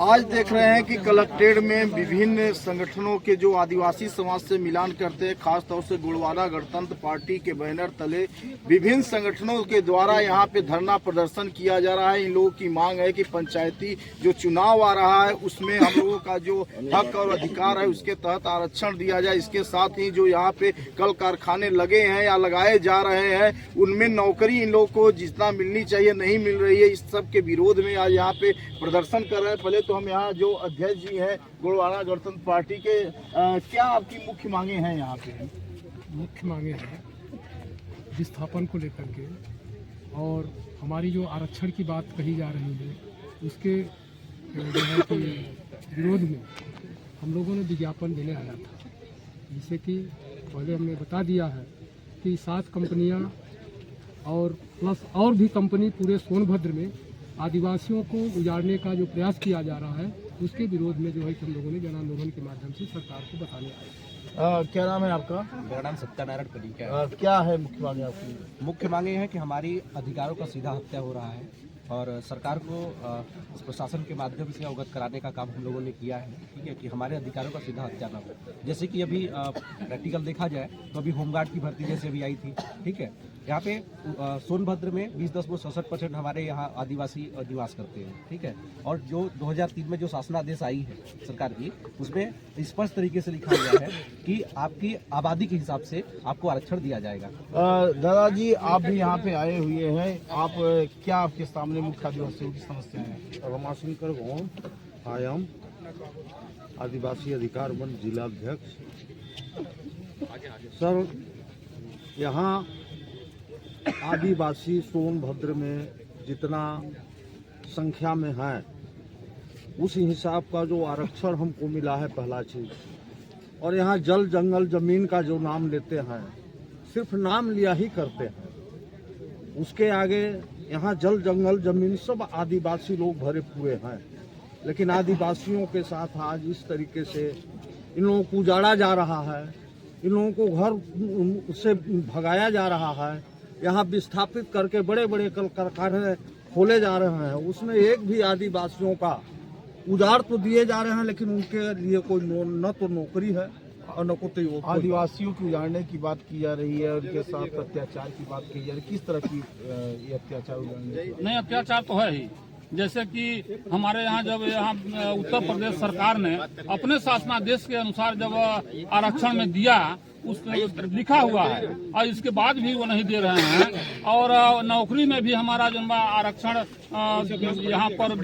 आज देख रहे हैं कि कलेक्ट्रेट में विभिन्न संगठनों के जो आदिवासी समाज से मिलान करते हैं, खासतौर से गोड़वाना गणतंत्र पार्टी के बैनर तले विभिन्न संगठनों के द्वारा यहाँ पे धरना प्रदर्शन किया जा रहा है। इन लोगों की मांग है कि पंचायती जो चुनाव आ रहा है उसमें हम लोगों का जो हक और अधिकार है उसके तहत आरक्षण दिया जाए। इसके साथ ही जो यहाँ पे कल कारखाने लगे हैं या लगाए जा रहे हैं उनमें नौकरी इन लोगों को जितना मिलनी चाहिए नहीं मिल रही है। इस सब के विरोध में आज यहाँ पे प्रदर्शन कर रहे हैं। पहले तो हम यहाँ जो अध्यक्ष जी हैं गोड़वाना गणतंत्र पार्टी के, क्या आपकी मुख्य मांगे हैं? यहाँ पे मुख्य मांगे हैं विस्थापन को लेकर के, और हमारी जो आरक्षण की बात कही जा रही है उसके जो है कि विरोध में हम लोगों ने विज्ञापन देने आया था। जिससे कि पहले हमने बता दिया है कि 7 कंपनियां और प्लस और भी कंपनी पूरे सोनभद्र में आदिवासियों को उजाड़ने का जो प्रयास किया जा रहा है उसके विरोध में जो है कि हम लोगों ने जन आंदोलन के माध्यम से सरकार को बताने आए। क्या नाम है आपका? मेरा नाम सत्यानारायण पनीक है। क्या है मुख्य मांगे आपकी? मुख्य मांगे है कि हमारी अधिकारों का सीधा हत्या हो रहा है और सरकार को प्रशासन के माध्यम से अवगत कराने का काम हम लोगों ने किया है। ठीक है कि हमारे अधिकारों का सीधा हत्या ना हो। जैसे कि अभी प्रैक्टिकल देखा जाए तो अभी होमगार्ड की भर्ती जैसे अभी आई थी। ठीक है, यहाँ पे सोनभद्र में 20.67% हमारे यहाँ आदिवासी निवास करते हैं। ठीक है, और जो 2003 में जो शासनादेश आई है सरकार की उसमें स्पष्ट तरीके से लिखा गया है कि आपकी आबादी के हिसाब से आपको आरक्षण दिया जाएगा। दादाजी आप भी यहाँ पे आए हुए हैं, आप क्या आपके सामने मुख्य आदिवासियों की समस्या है? रमाशंकर गौन, आयम आदिवासी अधिकार वन जिलाध्यक्ष। सर, यहाँ आदिवासी सोनभद्र में जितना संख्या में है उस हिसाब का जो आरक्षण हमको मिला है पहला चीज, और यहाँ जल जंगल जमीन का जो नाम लेते हैं सिर्फ नाम लिया ही करते हैं। उसके आगे यहाँ जल जंगल जमीन सब आदिवासी लोग भरे हुए हैं, लेकिन आदिवासियों के साथ आज इस तरीके से इन लोगों को उजाड़ा जा रहा है, इन लोगों को घर से भगाया जा रहा है, यहाँ विस्थापित करके बड़े बड़े कल कारखाने खोले जा रहे हैं। उसमें एक भी आदिवासियों का उजाड़ तो दिए जा रहे हैं लेकिन उनके लिए कोई न तो नौकरी है और न कोई। आदिवासियों की उजाड़ने की बात की जा रही है, उनके साथ अत्याचार की बात की जा रही है। किस तरह की ये अत्याचार उजाड़ने? नहीं, अत्याचार तो है ही। जैसे कि हमारे यहाँ जब यहाँ उत्तर प्रदेश सरकार ने अपने शासनादेश के अनुसार जब आरक्षण में दिया उस लिखा हुआ है और इसके बाद भी वो नहीं दे रहे हैं। और नौकरी में भी हमारा जो आरक्षण यहाँ पर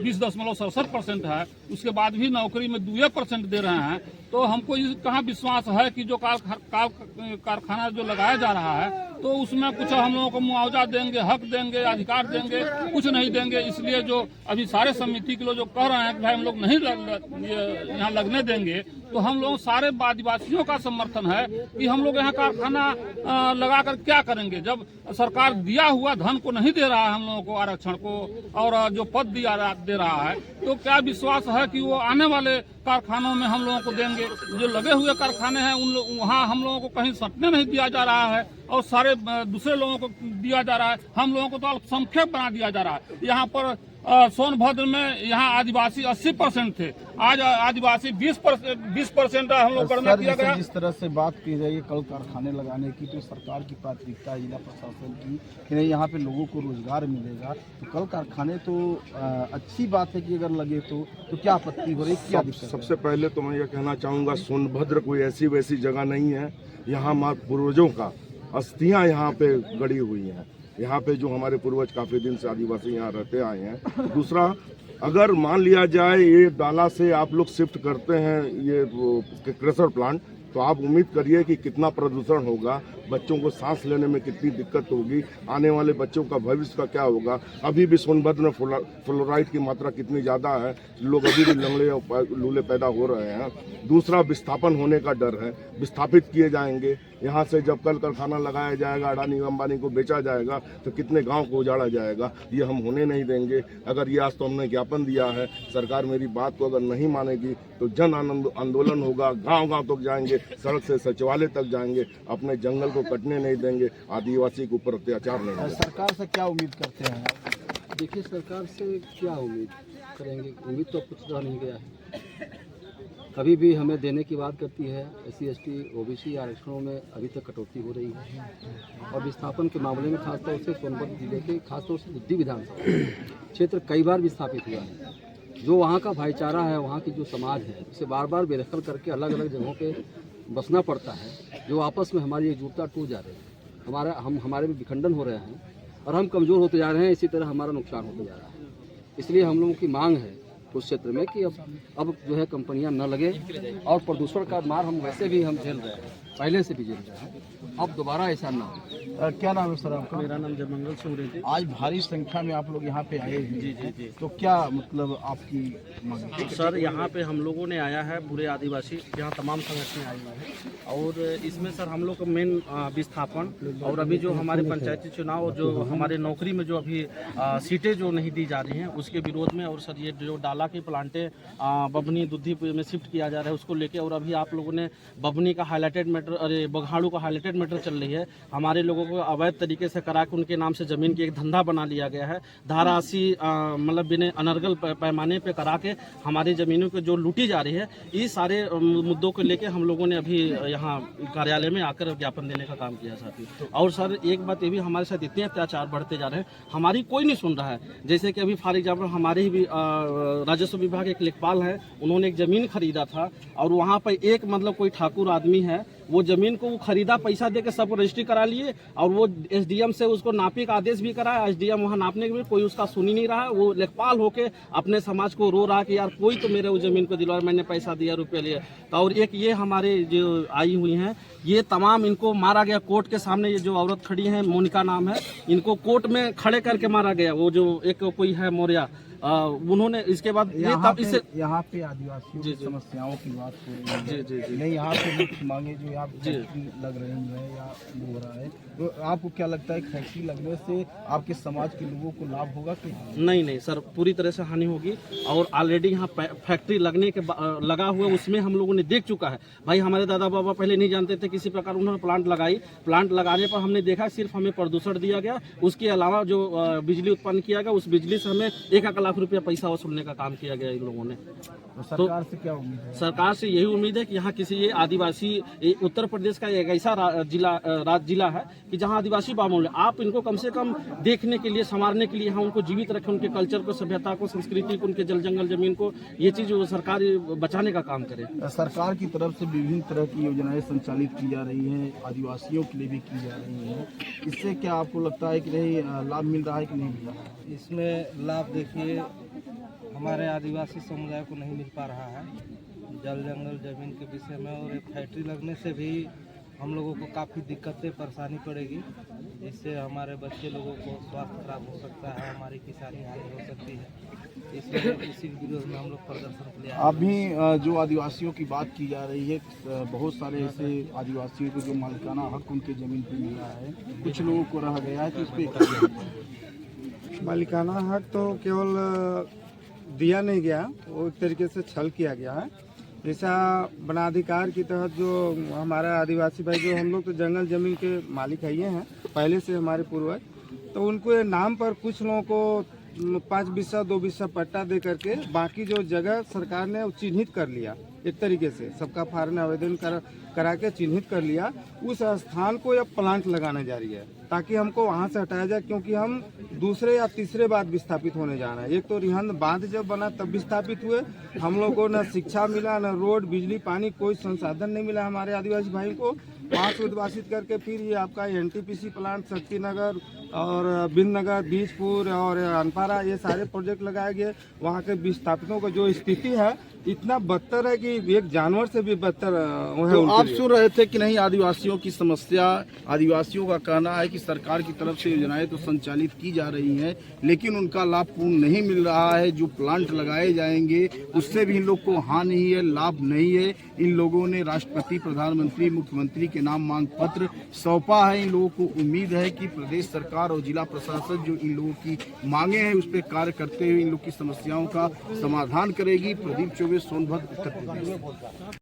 20.67% है, उसके बाद भी नौकरी में 2% दे रहे हैं। तो हमको कहाँ विश्वास है कि जो कारखाना जो लगाया जा रहा है तो उसमें कुछ हम लोगों को मुआवजा देंगे, हक देंगे, अधिकार देंगे, कुछ नहीं देंगे। इसलिए जो अभी सारे समिति के लोग जो कह रहे हैं कि भाई हम लोग नहीं यहाँ लगने देंगे, तो हम लोग सारे आदिवासियों का समर्थन है कि हम लोग यहाँ कारखाना लगाकर क्या करेंगे जब सरकार दिया हुआ धन को नहीं दे रहा है हम लोगों को, आरक्षण को, और जो पद दे रहा है। तो क्या विश्वास है कि वो आने वाले कारखानों में हम लोगों को देंगे? जो लगे हुए कारखाने हैं वहाँ हम लोगों को कहीं सटने नहीं दिया जा रहा है और सारे दूसरे लोगों को दिया जा रहा है। हम लोगों को तो अल्पसंख्यक बना दिया जा रहा है। यहाँ पर सोनभद्र में यहाँ आदिवासी 80% थे, आज आदिवासी 20% हम लोग करना किया गया। जिस तरह से बात की रही है कल कारखाने लगाने की, तो सरकार की प्राथमिकता है जिला प्रशासन की कि नहीं यहाँ पे लोगों को रोजगार मिलेगा। तो कल कारखाने तो अच्छी बात है कि अगर लगे तो क्या आपत्ति हो रही, क्या दिक्कत है? सबसे पहले तो मैं ये कहना चाहूँगा सोनभद्र कोई ऐसी वैसी जगह नहीं है। यहाँ हमारे पूर्वजों का अस्थियाँ यहाँ पे गड़ी हुई हैं। यहाँ पे जो हमारे पूर्वज काफ़ी दिन से आदिवासी यहाँ रहते आए हैं। दूसरा, अगर मान लिया जाए ये डाला से आप लोग शिफ्ट करते हैं ये क्रशर प्लांट, तो आप उम्मीद करिए कि कितना प्रदूषण होगा, बच्चों को सांस लेने में कितनी दिक्कत होगी, आने वाले बच्चों का भविष्य का क्या होगा। अभी भी सोनभद्र में फ्लोराइड की मात्रा कितनी ज़्यादा है, लोग अभी भी लंगड़े और लूले पैदा हो रहे हैं। दूसरा, विस्थापन होने का डर है, विस्थापित किए जाएंगे। यहाँ से जब कल कारखाना लगाया जाएगा, अडानी अंबानी को बेचा जाएगा, तो कितने गांव को उजाड़ा जाएगा। ये हम होने नहीं देंगे। अगर ये आज तो हमने ज्ञापन दिया है, सरकार मेरी बात को अगर नहीं मानेगी तो जन आंदोलन होगा, गांव-गांव तक जाएंगे, सड़क से सचिवालय तक जाएंगे, अपने जंगल को कटने नहीं देंगे, आदिवासी के ऊपर अत्याचार नहीं होगा। सरकार से क्या उम्मीद करते हैं? देखिए, सरकार से क्या उम्मीद, करेंगे, उम्मीद तो कुछ रह नहीं गया है। कभी भी हमें देने की बात करती है, SC ST OBC आरक्षणों में अभी तक कटौती हो रही है। और विस्थापन के मामले में खासतौर से सोनभद्र जिले के खासतौर से बुद्धि विधानसभा क्षेत्र कई बार विस्थापित हुआ है। जो वहाँ का भाईचारा है, वहाँ की जो समाज है, उसे बार बार बेदखल करके अलग अलग जगहों पे बसना पड़ता है, जो आपस में हमारी एकजुटता टूट जा रही है। हमारे में विखंडन हो रहे हैं और हम कमज़ोर होते जा रहे हैं, इसी तरह हमारा नुकसान होता जा रहा है। इसलिए हम लोगों की मांग है उस क्षेत्र में कि अब जो है कंपनियां न लगे, और प्रदूषण का मार हम वैसे भी हम झेल रहे हैं, पहले से भी झेल रहे हैं, अब दोबारा ऐसा ना हो। क्या नाम है सर आपका? मेरा नाम जयमंगल सूर्य। आज भारी संख्या में आप लोग यहाँ पे आए हैं। जी। तो क्या मतलब आपकी मांग है? सर यहाँ पे हम लोगों ने आया है, पूरे आदिवासी यहाँ तमाम संगठन आए हुए हैं, और इसमें सर हम लोग का मेन विस्थापन और अभी जो हमारे पंचायती चुनाव, जो हमारे नौकरी में जो अभी सीटें जो नहीं दी जा रही हैं उसके विरोध में, और सर ये जो डाला की प्लांटें बभनी दुद्धि में शिफ्ट किया जा रहा है उसको लेके, और अभी आप लोगों ने बभनी का हाईलाइटेड मैटर, अरे बघाड़ू का हाईलाइटेड मैटर चल रही है, हमारे लोगों को अवैध तरीके से करा के उनके नाम से जमीन की एक धंधा बना लिया गया है। धारा 80 मतलब बिना अनर्गल पैमाने पे करा के हमारी जमीनों को जो लूटी जा रही है, ये सारे मुद्दों को लेके हम लोगों ने अभी यहाँ कार्यालय में आकर ज्ञापन देने का काम किया साथी। और सर एक बात ये भी, हमारे साथ इतने अत्याचार बढ़ते जा रहे हैं, हमारी कोई नहीं सुन रहा है। जैसे कि अभी फॉर एग्जाम्पल हमारे ही भी राजस्व विभाग एक लेखपाल है, उन्होंने एक जमीन खरीदा था, और वहाँ पर एक मतलब कोई ठाकुर आदमी है, वो जमीन को वो खरीदा, पैसा देके सब रजिस्ट्री करा लिए, और वो SDM से उसको नापे का आदेश भी कराया। SDM वहाँ नापने के लिए कोई उसका सुन ही नहीं रहा है। वो लेखपाल होके अपने समाज को रो रहा कि यार कोई तो मेरे उस जमीन को दिलवा, मैंने पैसा दिया, रुपये लिए। तो और एक ये हमारे जो आई हुई हैं, ये तमाम इनको मारा गया कोर्ट के सामने। ये जो औरत खड़ी है, मोनिका नाम है, इनको कोर्ट में खड़े करके मारा गया। वो जो एक कोई है मौर्या, उन्होंने इसके बाद यहाँ पे आदिवासियों की समस्याओं की बात हो रही है। जी। नहीं, यहाँ पे कुछ मांगे जो यहाँ लग रही है या हो रहा है, तो आपको क्या लगता है फैक्ट्री लगने से आपके समाज के लोगों को लाभ होगा कि नहीं सर, पूरी तरह से हानि होगी। और ऑलरेडी यहाँ फैक्ट्री लगने के लगा हुआ, उसमें हम लोगों ने देख चुका है। भाई हमारे दादा बाबा पहले नहीं जानते थे किसी प्रकार, उन्होंने प्लांट लगाई, प्लांट लगाने पर हमने देखा सिर्फ हमें प्रदूषण दिया गया, उसके अलावा जो बिजली उत्पन्न किया गया, उस बिजली से हमें 1 लाख रुपया पैसा वसूलने का काम किया गया इन लोगों ने। तो सरकार से क्या उम्मीद है? सरकार से यही उम्मीद है कि यहाँ किसी ये आदिवासी, उत्तर प्रदेश का एक ऐसा जिला है कि जहाँ आदिवासी बाहुल्य है, आप इनको कम से कम देखने के लिए, संवारने के लिए यहाँ उनको जीवित रखें, उनके कल्चर को, सभ्यता को, संस्कृति को, उनके जल जंगल जमीन को, ये चीज सरकार बचाने का काम करे। सरकार की तरफ से विभिन्न तरह की योजनाएं संचालित की जा रही हैं, आदिवासियों के लिए भी की जा रही हैं। इससे क्या आपको लगता है कि नहीं लाभ मिल रहा है कि नहीं मिल रहा है? इसमें लाभ देखिए हमारे आदिवासी समुदाय को नहीं मिल पा रहा है, जल जंगल जमीन के विषय में, और एक फैक्ट्री लगने से भी हम लोगों को काफ़ी दिक्कतें परेशानी पड़ेगी, जिससे हमारे बच्चे लोगों को स्वास्थ्य खराब हो सकता है, हमारी किसानी हानि हो सकती है। इसलिए इसी विरोध में हम लोग प्रदर्शन के लिए अभी जो आदिवासियों की बात की जा रही है, बहुत सारे ऐसे आदिवासियों को जो मालिकाना हक उनके जमीन पर मिला है, कुछ लोगों को रह गया है, तो इस पर मालिकाना हक तो केवल दिया नहीं गया, वो एक तरीके से छल किया गया है। जैसा वनाधिकार के तहत जो हमारा आदिवासी भाई, जो हम लोग तो जंगल जमीन के मालिक है ये हैं पहले से हमारे पूर्वज, तो उनको नाम पर कुछ लोगों को 5 बिस्सा 2 बिस्सा पट्टा दे करके बाकी जो जगह सरकार ने चिन्हित कर लिया, एक तरीके से सबका फार्म आवेदन करा के चिन्हित कर लिया, उस स्थान को अब प्लांट लगाने जा रही है ताकि हमको वहाँ से हटाया जाए, क्योंकि हम दूसरे या तीसरे बार विस्थापित होने जा रहे हैं। एक तो रिहंद बांध जब बना तब विस्थापित हुए, हम लोग को न शिक्षा मिला, न रोड, बिजली, पानी, कोई संसाधन नहीं मिला हमारे आदिवासी भाई को। वहाँ से उद्वासित करके फिर ये आपका NTPC प्लांट शक्तिनगर और बिंदनगर, बीजपुर और अनपारा, ये सारे प्रोजेक्ट लगाए गए। वहाँ के विस्थापितों का जो स्थिति है इतना बदतर है कि एक जानवर से भी बदतर है। तो आप सुन रहे थे कि नहीं, आदिवासियों की समस्या, आदिवासियों का कहना है कि सरकार की तरफ से योजनाएं तो संचालित की जा रही हैं, लेकिन उनका लाभ पूर्ण नहीं मिल रहा है। जो प्लांट लगाए जाएंगे उससे भी इन लोग को हानि ही है, लाभ नहीं है। इन लोगों ने राष्ट्रपति, प्रधानमंत्री, मुख्यमंत्री के नाम मांग पत्र सौंपा है। इन लोगों को उम्मीद है कि प्रदेश सरकार और जिला प्रशासन जो इन लोगों की मांगे हैं उस पर कार्य करते हुए इन लोग की समस्याओं का समाधान करेगी। प्रदीप चौबे, सोनभद्र, उत्तर प्रदेश।